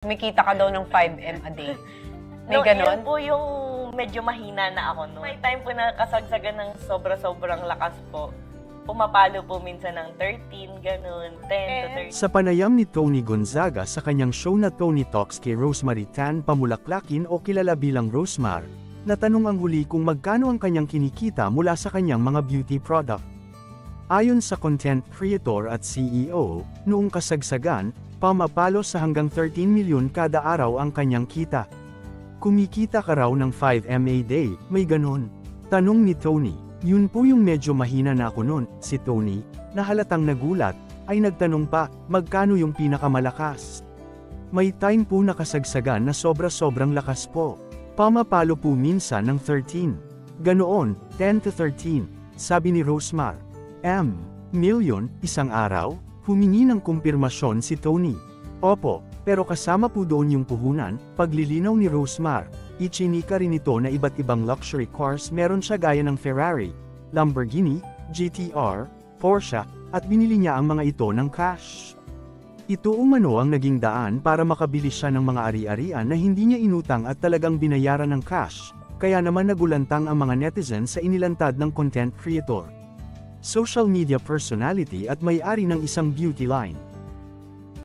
Kumikita ka daw ng 5M a day. May No, ganon? yun po yung medyo mahina na ako no. May time po na kasagsagan ng sobra-sobrang lakas po. Pumapalo po minsan ng 13, ganun, 10 to 13. Sa panayam ni Tony Gonzaga sa kanyang show na Tony Talks kay Rosemary Tan Pamulaklakin o kilala bilang Rosemar, natanong ang huli kung magkano ang kanyang kinikita mula sa kanyang mga beauty product. Ayon sa content creator at CEO, noong kasagsagan, pumapalo sa hanggang 13 milyon kada araw ang kanyang kita. Kumikita ka raw ng 5M a day, may ganon. Tanong ni Tony, yun po yung medyo mahina na ako nun. Si Tony, na halatang nagulat, ay nagtanong pa, magkano yung pinakamalakas? May time po nakasagsagan na sobra-sobrang lakas po. Pumapalo po minsan ng 13. Ganoon, 10 to 13, sabi ni Rosemar. Milyon, isang araw? Humingi ng kumpirmasyon si Tony. Opo, pero kasama po doon yung puhunan, paglilinaw ni Rosemar. Ichinika rin ito na iba't ibang luxury cars meron siya gaya ng Ferrari, Lamborghini, GTR, Porsche, at binili niya ang mga ito ng cash. Ito umano ang naging daan para makabili siya ng mga ari-arian na hindi niya inutang at talagang binayaran ng cash, kaya naman nagulantang ang mga netizens sa inilantad ng content creator, social media personality at may-ari ng isang beauty line.